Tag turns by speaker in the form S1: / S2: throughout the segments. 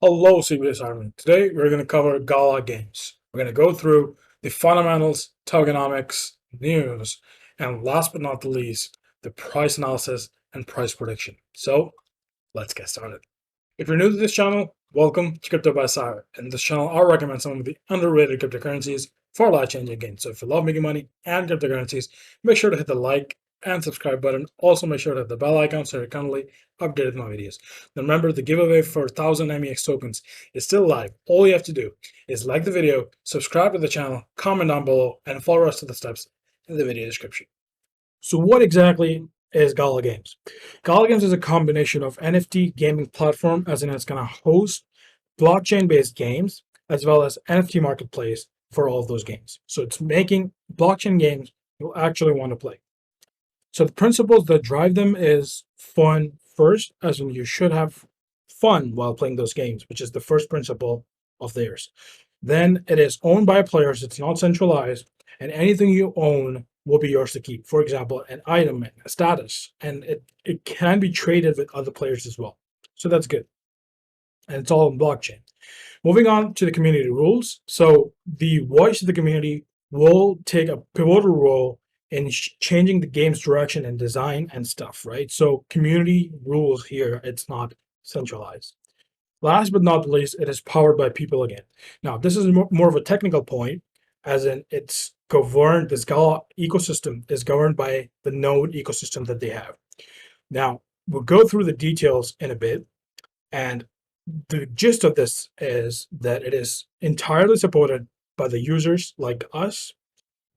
S1: Hello, CBS Army. Today we're going to cover Gala Games. We're going to go through the fundamentals, tokenomics, news, and last but not the least, the price analysis and price prediction. So let's get started. If you're new to this channel, welcome to Crypto by Sire. In this channel, I'll recommend some of the underrated cryptocurrencies for life-changing gains. So if you love making money and cryptocurrencies, make sure to hit the like and subscribe button. Also, make sure to hit the bell icon so you're constantly updated with my videos. Now remember, the giveaway for 1000 MEX tokens is still live. All you have to do is like the video, subscribe to the channel, comment down below, and follow us to the steps in the video description. So what exactly is Gala Games? Gala Games is a combination of NFT gaming platform, as in it's going to host blockchain-based games, as well as NFT marketplace for all of those games. So it's making blockchain games you'll actually want to play. So the principles that drive them is fun first, as in you should have fun while playing those games, which is the first principle of theirs. Then it is owned by players, it's not centralized, and anything you own will be yours to keep. For example, an item, a status, and it can be traded with other players as well. So that's good. And it's all on blockchain. Moving on to the community rules. So the voice of the community will take a pivotal role in changing the game's direction and design and stuff, right? So community rules here, it's not centralized. Last but not least, it is powered by people again. Now, this is more of a technical point, as in it's governed, this Gala ecosystem is governed by the node ecosystem that they have. Now, we'll go through the details in a bit, and the gist of this is that it is entirely supported by the users like us,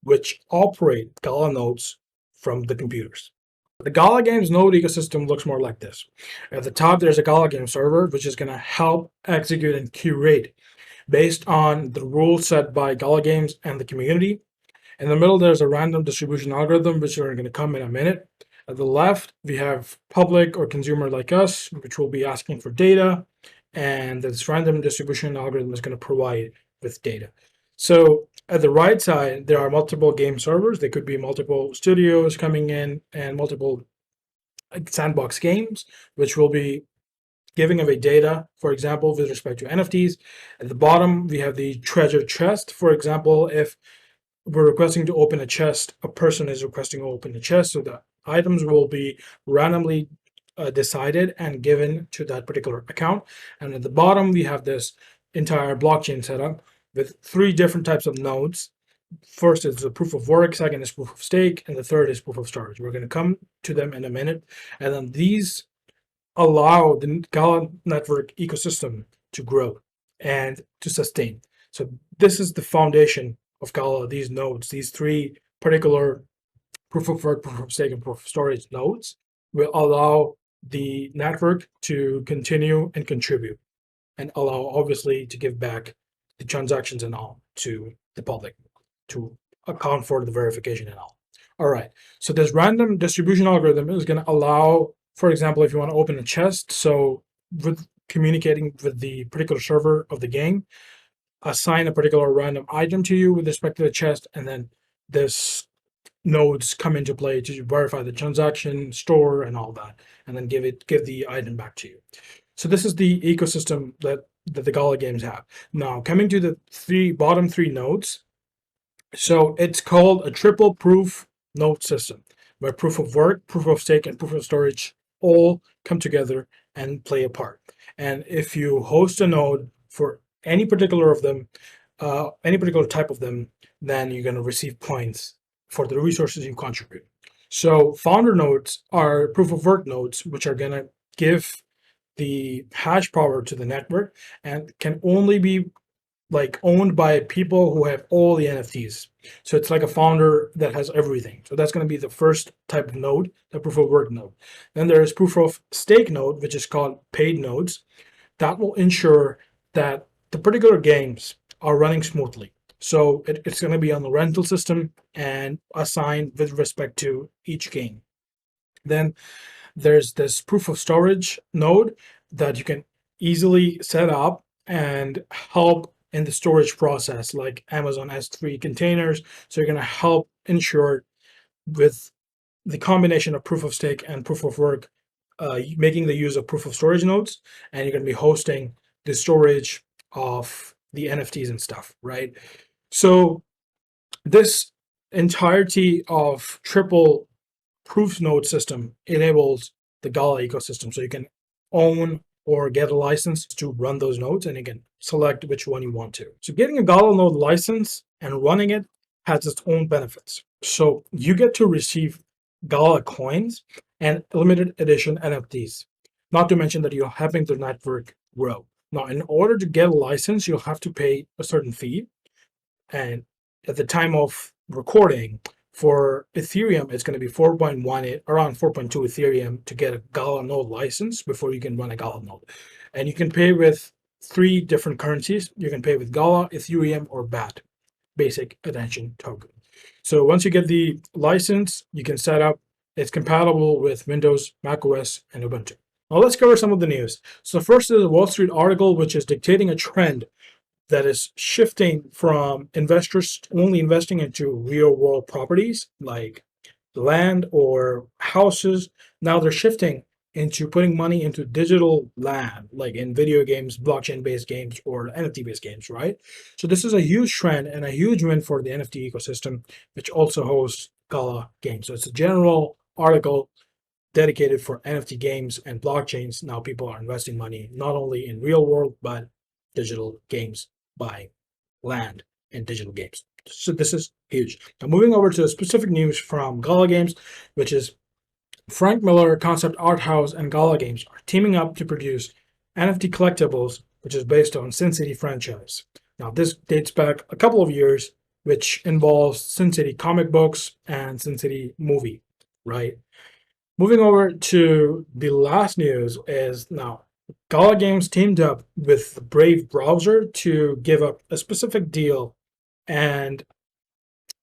S1: which operate Gala nodes from the computers. The Gala Games node ecosystem looks more like this. At the top, there's a Gala Games server, which is going to help execute and curate based on the rules set by Gala Games and the community. In the middle, there's a random distribution algorithm, which are going to come in a minute. At the left, we have public or consumer like us, which will be asking for data, and this random distribution algorithm is going to provide with data. So at the right side, there are multiple game servers. There could be multiple studios coming in and multiple sandbox games, which will be giving away data, for example, with respect to NFTs. At the bottom, we have the treasure chest. For example, if we're requesting to open a chest, a person is requesting to open a chest, so the items will be randomly decided and given to that particular account. And at the bottom, we have this entire blockchain setup with three different types of nodes. First is the proof of work, second is proof of stake, and the third is proof of storage. We're going to come to them in a minute. And then these allow the Gala network ecosystem to grow and to sustain. So this is the foundation of Gala, these nodes, these three particular proof of work, proof of stake, and proof of storage nodes will allow the network to continue and contribute, and allow obviously to give back the transactions and all to the public to account for the verification and all. All right, so this random distribution algorithm is going to allow, for example, if you want to open a chest, so with communicating with the particular server of the game, assign a particular random item to you with respect to the chest, and then this nodes come into play to verify the transaction, store, and all that, and then give the item back to you. So this is the ecosystem that the Gala Games have. Now, coming to the bottom three nodes, so it's called a triple proof node system, where proof of work, proof of stake, and proof of storage all come together and play a part. And if you host a node for any particular of them, any particular type of them, then you're going to receive points for the resources you contribute. So founder nodes are proof of work nodes, which are going to give the hash power to the network and can only be like owned by people who have all the NFTs. So it's like a founder that has everything. So that's going to be the first type of node, the proof of work node. Then there is proof of stake node, which is called paid nodes. That will ensure that the particular games are running smoothly. So it's going to be on the rental system and assigned with respect to each game. Then there's this proof of storage node that you can easily set up and help in the storage process, like Amazon S3 containers. So you're going to help ensure with the combination of proof of stake and proof of work, making the use of proof of storage nodes, and you're going to be hosting the storage of the NFTs and stuff, right? So this entirety of triple proof node system enables the Gala ecosystem. So you can own or get a license to run those nodes, and you can select which one you want to. So getting a Gala node license and running it has its own benefits. So you get to receive Gala coins and limited edition NFTs. Not to mention that you're helping the network grow. Now, in order to get a license, you'll have to pay a certain fee. And at the time of recording, for Ethereum, it's going to be 4.18, around 4.2 Ethereum to get a Gala node license before you can run a Gala node. And you can pay with three different currencies. You can pay with Gala, Ethereum, or BAT, basic attention token. So once you get the license, you can set up. It's compatible with Windows, macOS, and Ubuntu. Now let's cover some of the news. So first is a Wall Street article which is dictating a trend that is shifting from investors only investing into real world properties like land or houses. Now they're shifting into putting money into digital land, like in video games, blockchain based games, or NFT based games, right? So this is a huge trend and a huge win for the NFT ecosystem, which also hosts Gala Games. So it's a general article dedicated for NFT games and blockchains. Now people are investing money not only in real world, but digital games, buying land in digital games. So this is huge. Now moving over to specific news from Gala Games, which is Frank Miller Concept Art House and Gala Games are teaming up to produce NFT collectibles, which is based on Sin City franchise. Now this dates back a couple of years, which involves Sin City comic books and Sin City movie, right? Moving over to the last news is now Gala Games teamed up with Brave Browser to give up a specific deal. And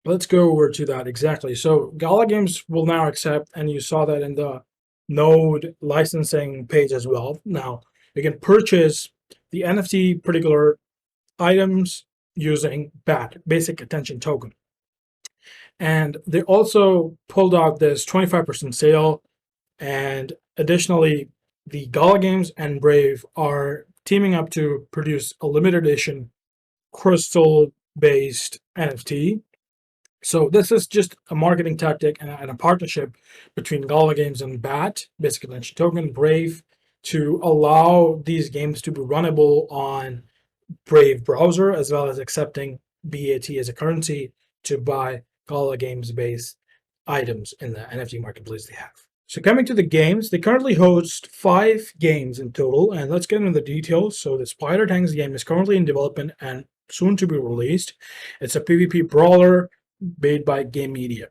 S1: let's go over to that exactly. So Gala Games will now accept, and you saw that in the node licensing page as well. Now you can purchase the NFT particular items using BAT, basic attention token. And they also pulled out this 25% sale. And additionally, the Gala Games and Brave are teaming up to produce a limited edition crystal based NFT. So this is just a marketing tactic and a partnership between Gala Games and BAT, basic attention token, Brave, to allow these games to be runnable on Brave browser, as well as accepting BAT as a currency to buy Gala Games based items in the NFT marketplace they have. So coming to the games, they currently host 5 games in total, and let's get into the details. So the Spider Tanks game is currently in development and soon to be released. It's a PvP brawler made by Game Media.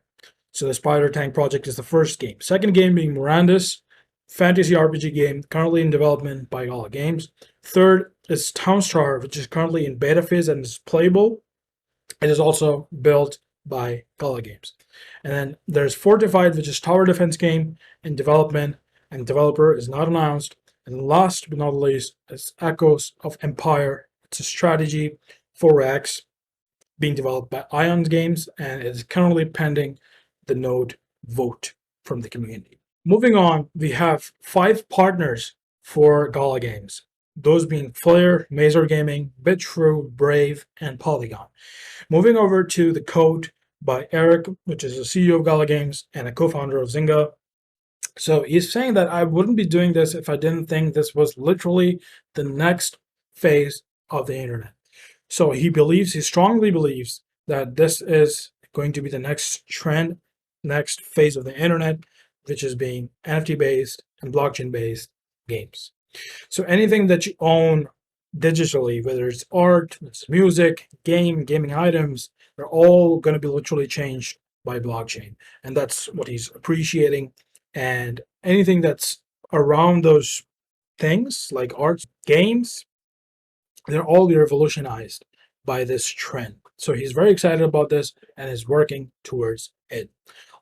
S1: So the Spider Tank project is the first game. Second game being Miranda's fantasy RPG game, currently in development by Gala Games. Third is Townstar, which is currently in beta phase and is playable. It is also built by Gala Games. And then there's Fortified, which is tower defense game in development, and developer is not announced. And last but not least is Echoes of Empire. It's a strategy 4X being developed by Ions Games, and it is currently pending the node vote from the community. Moving on, we have 5 partners for Gala Games. Those being Flare, Mazor Gaming, BitTrue, Brave, and Polygon. Moving over to the code by Eric, which is the CEO of Gala Games and a co-founder of Zynga. So he's saying that I wouldn't be doing this if I didn't think this was literally the next phase of the internet. So he strongly believes that this is going to be the next trend, next phase of the internet, which is being NFT-based and blockchain-based games. So anything that you own digitally, whether it's art, it's music, gaming items, they're all going to be literally changed by blockchain. And that's what he's appreciating. And anything that's around those things, like art, games, they're all revolutionized by this trend. So he's very excited about this and is working towards it.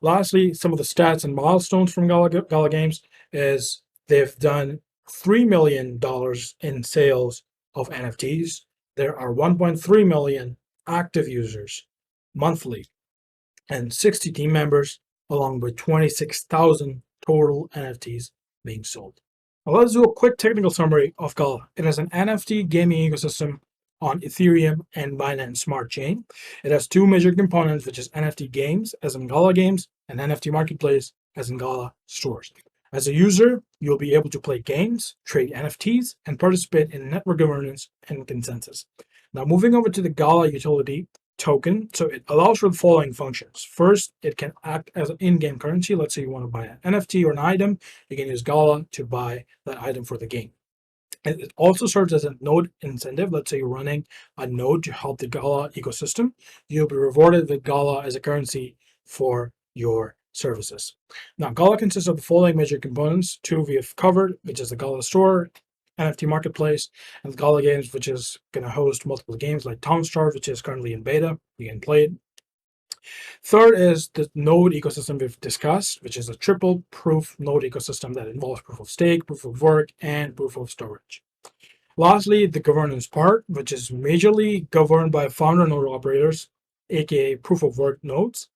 S1: Lastly, some of the stats and milestones from Gala Games is they've done $3 million in sales of NFTs. There are 1.3 million active users monthly and 60 team members, along with 26,000 total NFTs being sold. Now let's do a quick technical summary of Gala. It is an NFT gaming ecosystem on Ethereum and Binance Smart Chain. It has two major components, which is NFT games, as in Gala Games, and NFT Marketplace, as in Gala Stores. As a user, you'll be able to play games, trade NFTs, and participate in network governance and consensus. Now, moving over to the Gala utility token, so it allows for the following functions. First, it can act as an in-game currency. Let's say you want to buy an NFT or an item, you can use Gala to buy that item for the game. And it also serves as a node incentive. Let's say you're running a node to help the Gala ecosystem. You'll be rewarded with Gala as a currency for your services. Now, Gala consists of the following major components. Two we have covered, which is the Gala store, NFT marketplace, and the Gala Games, which is going to host multiple games like Town Star, which is currently in beta. You can play it. Third is the node ecosystem we've discussed, which is a triple proof node ecosystem that involves proof of stake, proof of work, and proof of storage. Lastly, the governance part, which is majorly governed by founder node operators, aka proof of work nodes.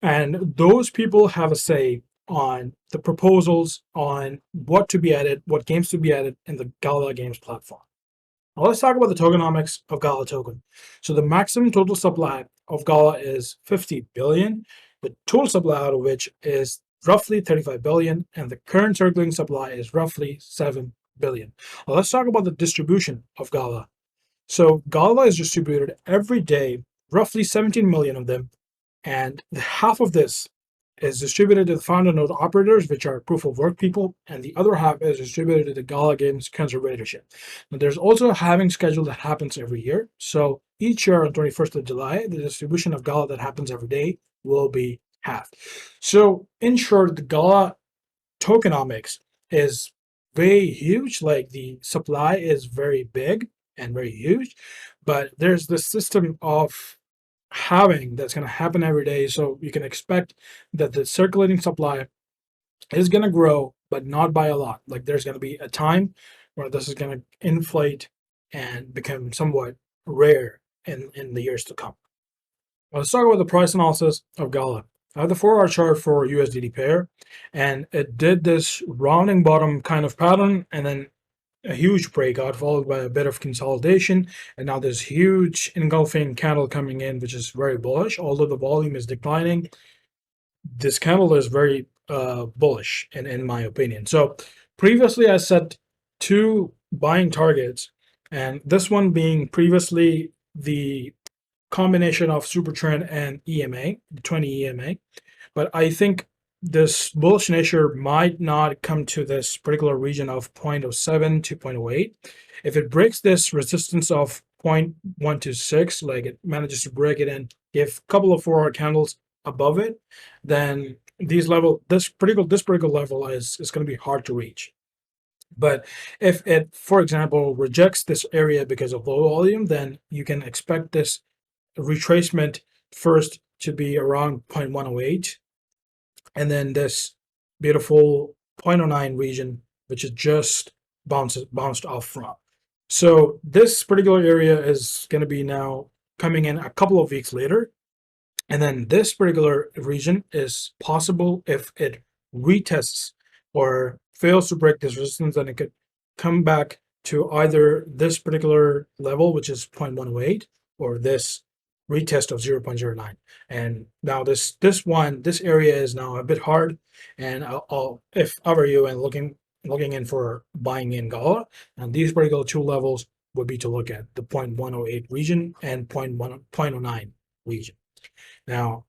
S1: And those people have a say on the proposals on what to be added, what games to be added in the Gala Games platform. Now let's talk about the tokenomics of Gala token. So the maximum total supply of Gala is 50 billion, the total supply out of which is roughly 35 billion, and the current circulating supply is roughly 7 billion. Now let's talk about the distribution of Gala. So Gala is distributed every day, roughly 17 million of them, and half of this is distributed to the founder node operators, which are proof of work people, and the other half is distributed to the Gala Games conservatorship. Now, there's also a halving schedule that happens every year. So each year on 21st of July, the distribution of Gala that happens every day will be halved. So in short, the Gala tokenomics is very huge. Like the supply is very big and very huge, but there's this system of halving that's going to happen every day. So you can expect that the circulating supply is going to grow, but not by a lot. Like there's going to be a time where this is going to inflate and become somewhat rare in the years to come. Let's talk about the price analysis of Gala. I have the 4-hour chart for USDT pair, and it did this rounding bottom kind of pattern, and then a huge breakout followed by a bit of consolidation, and now this huge engulfing candle coming in, which is very bullish. Although the volume is declining, this candle is very bullish in my opinion. So previously I set two buying targets, and this one being previously the combination of super trend and EMA, the 20 EMA. But I think this bullish nature might not come to this particular region of 0.07 to 0.08. If it breaks this resistance of 0.126, like it manages to break it and give a couple of 4-hour candles above it, then this particular level is going to be hard to reach. But if it, for example, rejects this area because of low volume, then you can expect this retracement first to be around 0.108, and then this beautiful 0.09 region, which is just bounced off from. So this particular area is going to be now coming in a couple of weeks later. And then this particular region is possible if it retests or fails to break this resistance, then it could come back to either this particular level, which is 0.108, or this retest of 0.09. And now this area is now a bit hard, and I'll if I were you and looking in for buying in Gala, and these particular two levels would be to look at the 0.108 region and 0.09 region. Now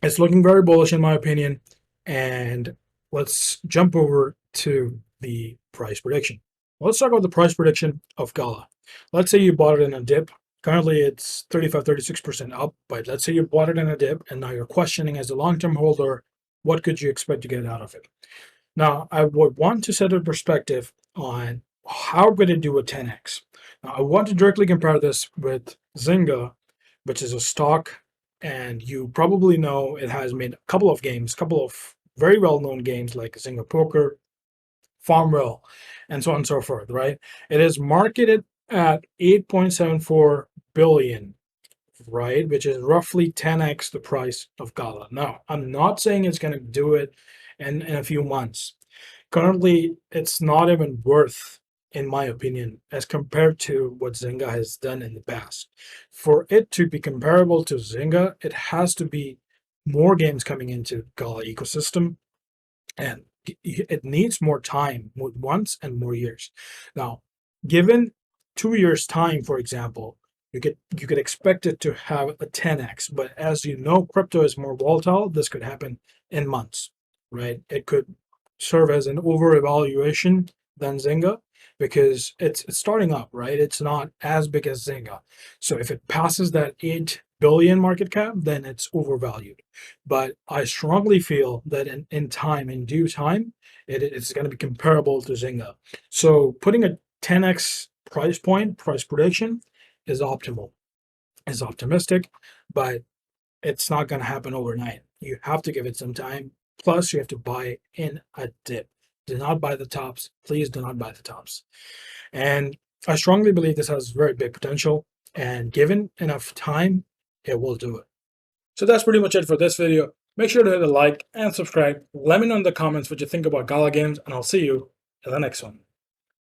S1: it's looking very bullish in my opinion, and let's jump over to the price prediction. Let's talk about the price prediction of Gala. Let's say you bought it in a dip. Currently it's 35-36% up, but let's say you bought it in a dip and now you're questioning as a long-term holder, what could you expect to get out of it? Now, I would want to set a perspective on how I'm going to do a 10x. Now, I want to directly compare this with Zynga, which is a stock, and you probably know it has made a couple of very well-known games like Zynga Poker, Farmville, and so on and so forth, right? It is marketed at 8.74 billion, right? Which is roughly 10x the price of Gala. Now, I'm not saying it's going to do it in a few months. Currently, it's not even worth, in my opinion, as compared to what Zynga has done in the past. For it to be comparable to Zynga, it has to be more games coming into Gala ecosystem, and it needs more time, more months and more years. Now, given 2 years time, for example, you could expect it to have a 10x, but as you know, crypto is more volatile. This could happen in months, right? It could serve as an over evaluation than Zynga, because it's starting up, right? It's not as big as Zynga. So if it passes that 8 billion market cap, then it's overvalued. But I strongly feel that in time, in due time, it's going to be comparable to Zynga. So putting a 10x price prediction is optimal, is optimistic, but it's not going to happen overnight. You have to give it some time. Plus, you have to buy in a dip. Do not buy the tops. Please do not buy the tops. And I strongly believe this has very big potential. And given enough time, it will do it. So that's pretty much it for this video. Make sure to hit a like and subscribe. Let me know in the comments what you think about Gala Games, and I'll see you in the next one.